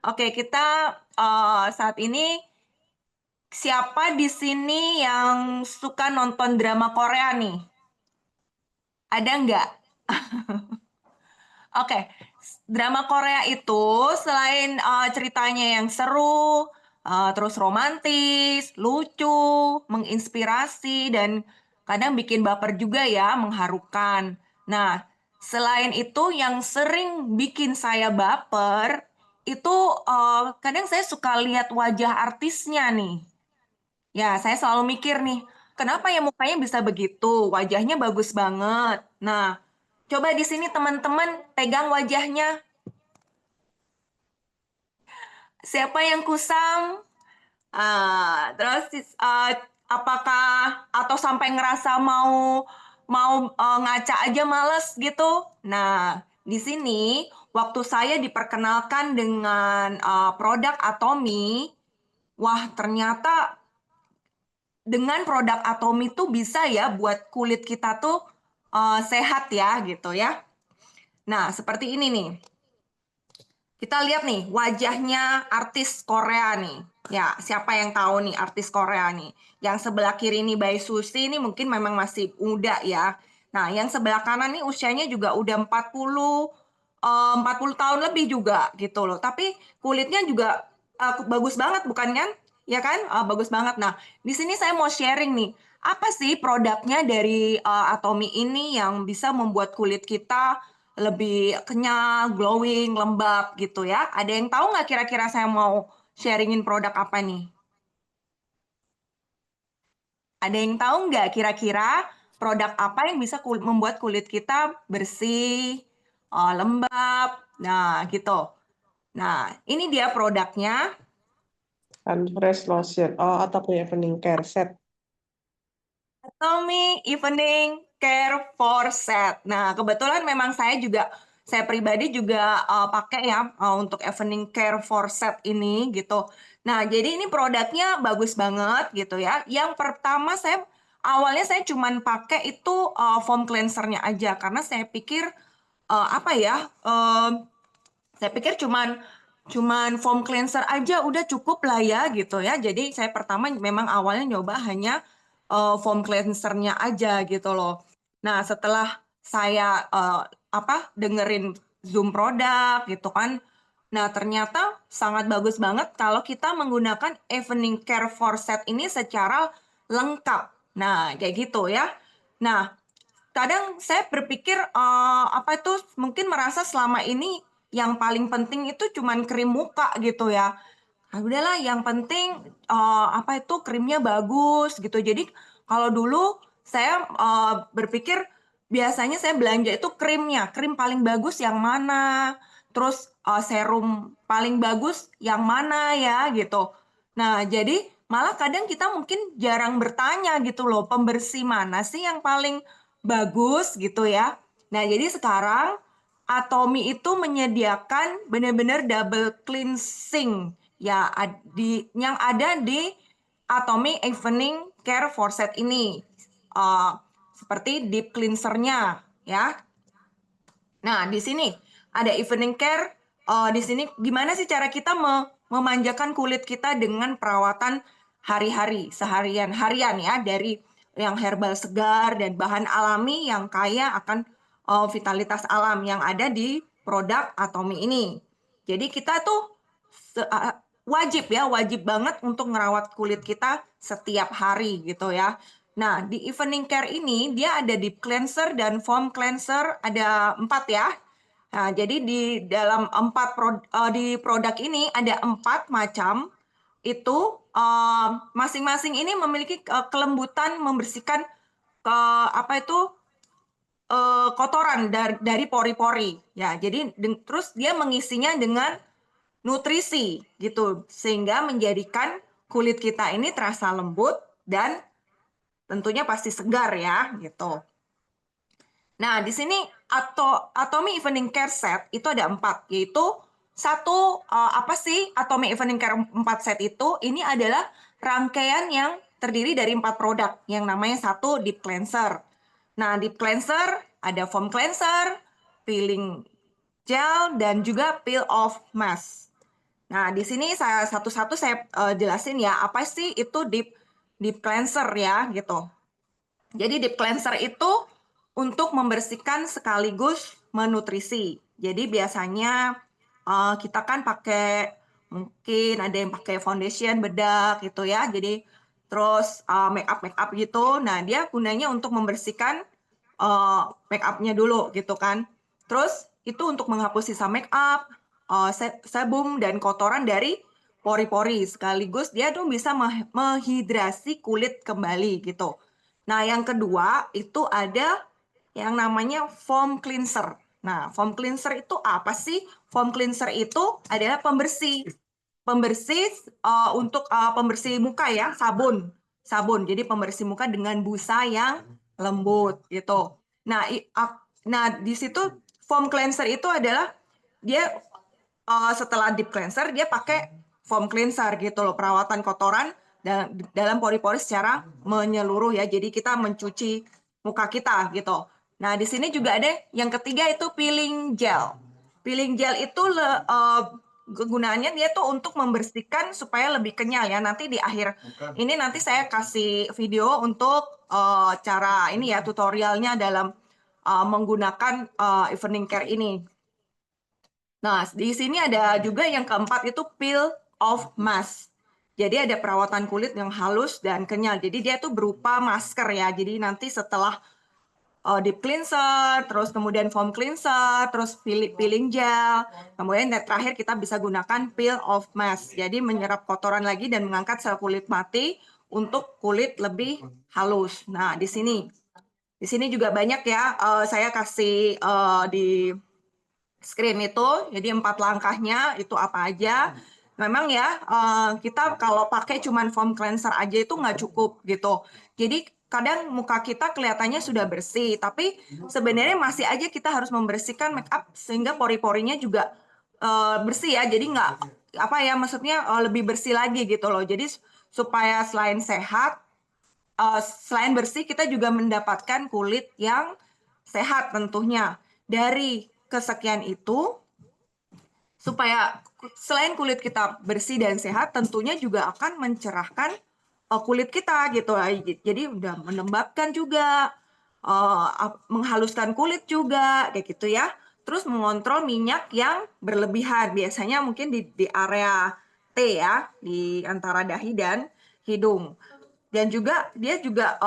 Oke, kita saat ini siapa di sini yang suka nonton drama Korea nih? Ada nggak? Oke, drama Korea itu selain ceritanya yang seru, terus romantis, lucu, menginspirasi, dan kadang bikin baper juga ya, mengharukan. Nah, selain itu yang sering bikin saya baper, itu kadang saya suka lihat wajah artisnya nih. Ya, saya selalu mikir nih, kenapa ya mukanya bisa begitu? Wajahnya bagus banget. Nah, coba di sini teman-teman pegang wajahnya. Siapa yang kusam? Terus apakah atau sampai ngerasa mau mau ngaca aja males gitu? Nah, di sini waktu saya diperkenalkan dengan produk Atomy, wah ternyata dengan produk Atomy tuh bisa ya buat kulit kita tuh sehat ya gitu ya. Nah, seperti ini nih. Kita lihat nih wajahnya artis Korea nih. Ya, siapa yang tahu nih artis Korea nih? Yang sebelah kiri nih Bae Suzy ini mungkin memang masih muda ya. Nah, yang sebelah kanan nih usianya juga udah 40 tahun lebih juga gitu loh. Tapi kulitnya juga bagus banget bukan kan? Ya kan? Bagus banget. Nah, di sini saya mau sharing nih. Apa sih produknya dari Atomy ini yang bisa membuat kulit kita lebih kenyal, glowing, lembab gitu ya. Ada yang tahu nggak kira-kira saya mau sharingin produk apa nih? Ada yang tahu nggak kira-kira produk apa yang bisa membuat kulit kita bersih, lembab, nah gitu. Nah, ini dia produknya. Sunfresh lotion. Oh, atau punya evening care set. Tommy Evening Care for Set. Nah, kebetulan memang saya pribadi juga pakai ya untuk Evening Care for Set ini gitu. Nah, jadi ini produknya bagus banget gitu ya. Yang pertama awalnya saya cuman pakai itu foam cleansernya aja karena saya pikir apa ya? Saya pikir cuman cuman foam cleanser aja udah cukup lah ya gitu ya. Jadi saya pertama memang awalnya nyoba hanya foam cleansernya aja gitu loh. Nah, setelah saya dengerin Zoom produk gitu kan. Nah, ternyata sangat bagus banget kalau kita menggunakan Evening Care for Set ini secara lengkap. Nah, kayak gitu ya. Nah, kadang saya berpikir apa itu mungkin merasa selama ini yang paling penting itu cuman krim muka gitu ya. Ah, udahlah yang penting apa itu krimnya bagus gitu. Jadi kalau dulu saya berpikir biasanya saya belanja itu krimnya, krim paling bagus yang mana, terus serum paling bagus yang mana ya gitu. Nah, jadi malah kadang kita mungkin jarang bertanya gitu loh, pembersih mana sih yang paling bagus gitu ya. Nah, jadi sekarang Atomy itu menyediakan benar-benar double cleansing ya yang ada di Atomy Evening Care for Set ini. Uh, Seperti deep cleansernya ya. Nah, di sini ada evening care. Di sini gimana sih cara kita memanjakan kulit kita dengan perawatan hari-hari, seharian, harian ya dari yang herbal segar dan bahan alami yang kaya akan vitalitas alam yang ada di produk Atomy ini. Jadi kita tuh wajib ya, wajib banget untuk merawat kulit kita setiap hari gitu ya. Nah, di evening care ini dia ada deep cleanser dan foam cleanser, ada 4 ya. Nah, jadi di dalam di produk ini ada 4 macam itu masing-masing ini memiliki kelembutan membersihkan ke apa itu kotoran dari pori-pori ya. Jadi terus dia mengisinya dengan nutrisi gitu sehingga menjadikan kulit kita ini terasa lembut dan tentunya pasti segar ya gitu. Nah, di sini Atomy Evening Care Set itu ada 4, yaitu satu apa sih Atomy Evening Care 4 set itu? Ini adalah rangkaian yang terdiri dari 4 produk yang namanya satu deep cleanser. Nah, deep cleanser ada foam cleanser, peeling gel dan juga peel off mask. Nah, di sini saya satu-satu saya jelasin ya, apa sih itu deep cleanser ya gitu. Jadi deep cleanser itu untuk membersihkan sekaligus menutrisi. Jadi biasanya kita kan pakai, mungkin ada yang pakai foundation bedak gitu ya. Jadi terus make up gitu. Nah, dia gunanya untuk membersihkan make upnya dulu gitu kan. Terus itu untuk menghapus sisa make up, sebum dan kotoran dari pori-pori. Sekaligus dia tuh bisa menghidrasi kulit kembali gitu. Nah, yang kedua itu ada yang namanya foam cleanser. Nah, foam cleanser itu apa sih? Foam cleanser itu adalah pembersih. Pembersih untuk pembersih muka ya, sabun. Sabun. Jadi pembersih muka dengan busa yang lembut gitu. Nah, di situ foam cleanser itu adalah dia setelah deep cleanser dia pakai foam cleanser gitu loh, perawatan kotoran dalam pori-pori secara menyeluruh ya. Jadi kita mencuci muka kita gitu. Nah, di sini juga ada yang ketiga itu peeling gel. Peeling gel itu kegunaannya dia tuh untuk membersihkan supaya lebih kenyal ya. Nanti di akhir ini nanti saya kasih video untuk cara ini ya, tutorialnya dalam menggunakan evening care ini. Nah, di sini ada juga yang keempat itu peel off mask. Jadi ada perawatan kulit yang halus dan kenyal. Jadi dia tuh berupa masker ya. Jadi nanti setelah deep cleanser, terus kemudian foam cleanser, terus peeling gel, kemudian terakhir kita bisa gunakan peel off mask. Jadi menyerap kotoran lagi dan mengangkat sel kulit mati untuk kulit lebih halus. Nah, di sini juga banyak ya. Saya kasih di screen itu, jadi 4 langkahnya itu apa aja. Memang ya, kita kalau pakai cuman foam cleanser aja itu nggak cukup gitu. Jadi kadang muka kita kelihatannya sudah bersih, tapi sebenarnya masih aja kita harus membersihkan make up sehingga pori-porinya juga bersih ya. Jadi nggak apa ya, maksudnya lebih bersih lagi gitu loh. Jadi supaya selain sehat, selain bersih, kita juga mendapatkan kulit yang sehat tentunya. Dari kesekian itu, supaya selain kulit kita bersih dan sehat, tentunya juga akan mencerahkan kulit kita gitu. Jadi udah melembabkan juga, menghaluskan kulit juga, kayak gitu ya. Terus mengontrol minyak yang berlebihan, biasanya mungkin di area T ya, di antara dahi dan hidung. Dan juga dia juga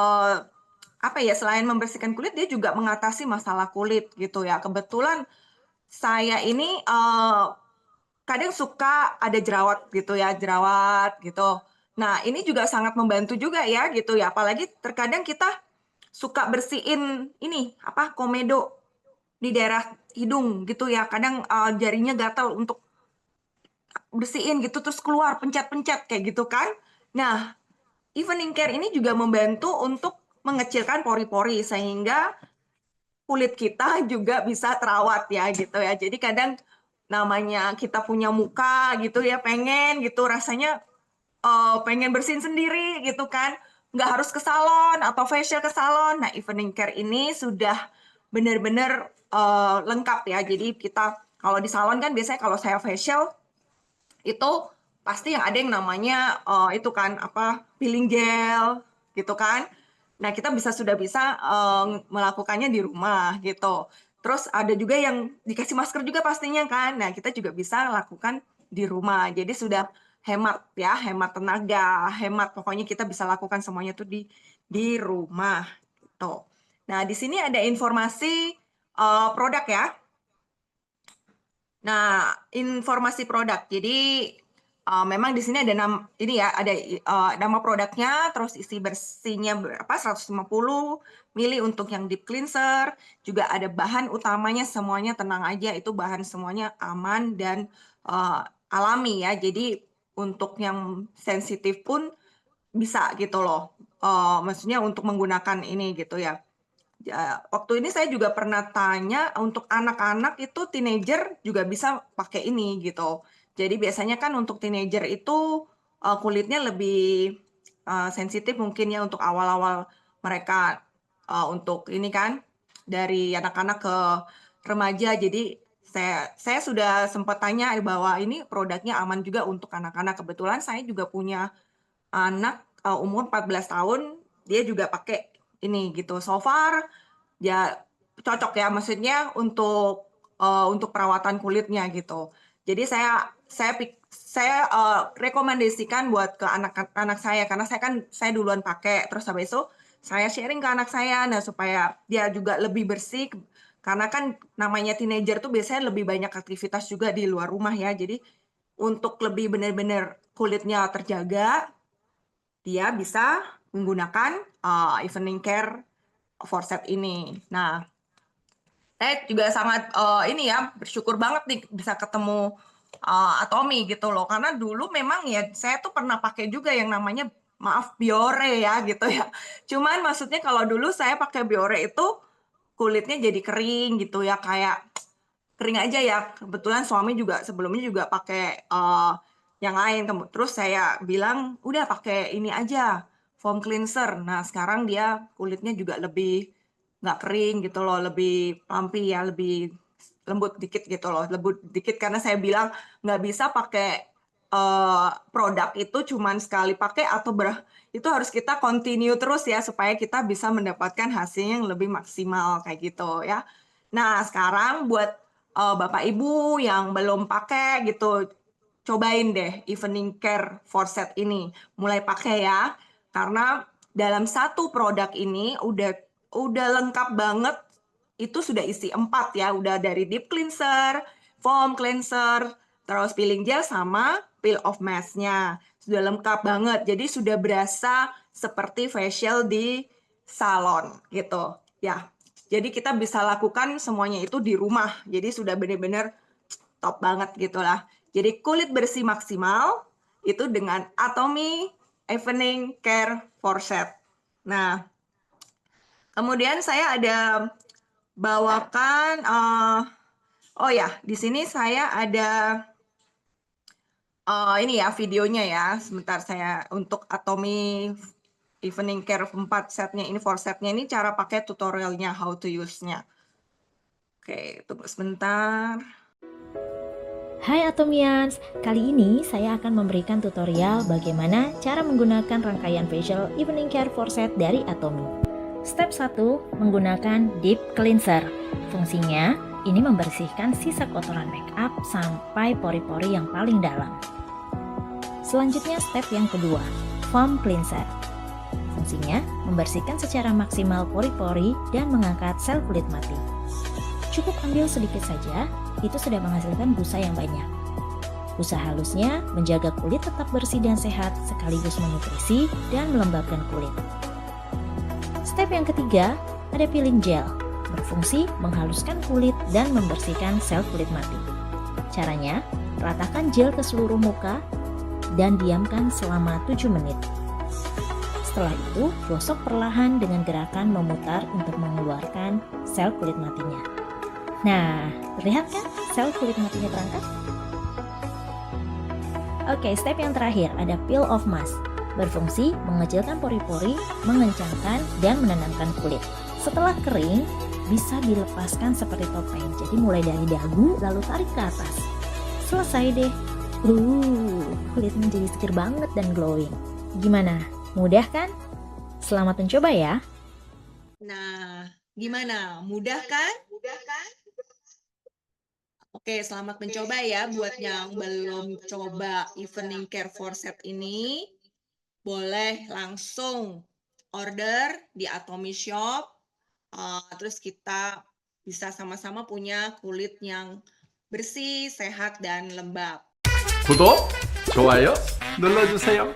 apa ya, selain membersihkan kulit, dia juga mengatasi masalah kulit gitu ya. Kebetulan saya ini kadang suka ada jerawat gitu ya, jerawat gitu. Nah, ini juga sangat membantu juga ya gitu ya. Apalagi terkadang kita suka bersihin ini apa, komedo di daerah hidung gitu ya. Kadang jarinya gatal untuk bersihin gitu terus keluar pencet-pencet kayak gitu kan. Nah, evening care ini juga membantu untuk mengecilkan pori-pori sehingga kulit kita juga bisa terawat ya gitu ya. Jadi kadang namanya kita punya muka gitu ya, pengen gitu rasanya pengen bersihin sendiri gitu kan. Nggak harus ke salon atau facial ke salon. Nah, evening care ini sudah benar-benar lengkap ya. Jadi kita kalau di salon kan biasanya kalau saya facial itu pasti yang ada yang namanya itu kan apa, peeling gel gitu kan. Nah, kita sudah bisa melakukannya di rumah gitu. Terus ada juga yang dikasih masker juga pastinya kan. Nah, kita juga bisa lakukan di rumah. Jadi sudah hemat ya, hemat tenaga, hemat pokoknya kita bisa lakukan semuanya tuh di rumah gitu. Nah, di sini ada informasi produk ya. Nah, informasi produk. Jadi memang di sini ada ini ya, ada nama produknya, terus isi bersihnya berapa 150 mili untuk yang deep cleanser, juga ada bahan utamanya semuanya tenang aja itu bahan semuanya aman dan alami ya. Jadi untuk yang sensitif pun bisa gitu loh. Maksudnya untuk menggunakan ini gitu ya. Waktu ini saya juga pernah tanya untuk anak-anak itu teenager juga bisa pakai ini gitu. Jadi biasanya kan untuk teenager itu kulitnya lebih sensitif mungkin ya untuk awal-awal mereka untuk ini kan dari anak-anak ke remaja. Jadi saya sudah sempat tanya bahwa ini produknya aman juga untuk anak-anak. Kebetulan saya juga punya anak umur 14 tahun, dia juga pakai ini gitu. So far ya cocok ya, maksudnya untuk perawatan kulitnya gitu. Jadi saya rekomendasikan buat ke anak-anak saya karena saya duluan pakai, terus habis itu saya sharing ke anak saya, nah supaya dia juga lebih bersih karena kan namanya teenager tuh biasanya lebih banyak aktivitas juga di luar rumah ya. Jadi untuk lebih benar-benar kulitnya terjaga, dia bisa menggunakan evening care Forset ini. Nah, saya juga sangat ini ya bersyukur banget nih bisa ketemu Atomy gitu loh, karena dulu memang ya saya tuh pernah pakai juga yang namanya maaf Biore ya gitu ya. Cuman maksudnya kalau dulu saya pakai Biore itu kulitnya jadi kering gitu ya, kayak kering aja ya. Kebetulan suami juga sebelumnya juga pakai yang lain. Terus saya bilang udah pakai ini aja foam cleanser. Nah sekarang dia kulitnya juga lebih nggak kering gitu loh, lebih plumpy ya, lebih lembut dikit gitu loh, lembut dikit karena saya bilang nggak bisa pakai produk itu cuman sekali pakai atau itu harus kita continue terus ya supaya kita bisa mendapatkan hasil yang lebih maksimal kayak gitu ya. Nah sekarang buat Bapak Ibu yang belum pakai gitu, cobain deh evening care Forset ini, mulai pakai ya, karena dalam satu produk ini udah lengkap banget, itu sudah isi 4 ya, udah dari deep cleanser, foam cleanser, terus peeling gel sama peel off mask-nya. Sudah lengkap banget, jadi sudah berasa seperti facial di salon gitu ya. Jadi kita bisa lakukan semuanya itu di rumah, jadi sudah benar-benar top banget gitulah. Jadi kulit bersih maksimal itu dengan Atomy Evening Care Forset. Nah, kemudian saya ada bawakan oh ya, di sini saya ada ini ya videonya ya. Sebentar saya untuk Atomy Evening Care 4 setnya ini, 4 setnya ini cara pakai tutorialnya, how to use-nya. Oke, tunggu sebentar. Hai Atomians, kali ini saya akan memberikan tutorial bagaimana cara menggunakan rangkaian facial evening care Forset dari Atomy. Step 1, menggunakan deep cleanser. Fungsinya, ini membersihkan sisa kotoran makeup sampai pori-pori yang paling dalam. Selanjutnya step yang kedua, foam cleanser. Fungsinya, membersihkan secara maksimal pori-pori dan mengangkat sel kulit mati. Cukup ambil sedikit saja, itu sudah menghasilkan busa yang banyak. Busa halusnya menjaga kulit tetap bersih dan sehat sekaligus menutrisi dan melembabkan kulit. Step yang ketiga, ada peeling gel, berfungsi menghaluskan kulit dan membersihkan sel kulit mati. Caranya, ratakan gel ke seluruh muka dan diamkan selama 7 menit. Setelah itu, gosok perlahan dengan gerakan memutar untuk mengeluarkan sel kulit matinya. Nah, terlihat kan sel kulit matinya terangkat? Oke, step yang terakhir ada peel off mask. Berfungsi mengecilkan pori-pori, mengencangkan, dan menenangkan kulit. Setelah kering, bisa dilepaskan seperti topeng. Jadi mulai dari dagu, lalu tarik ke atas. Selesai deh. Kulit menjadi seger banget dan glowing. Gimana? Mudah kan? Selamat mencoba ya. Nah, gimana? Mudah kan? Oke, selamat mencoba ya buat yang belum coba evening care Forset ini. Boleh langsung order di Atomy Shop. Terus kita bisa sama-sama punya kulit yang bersih, sehat, dan lembab. 구독, 좋아요 눌러주세요.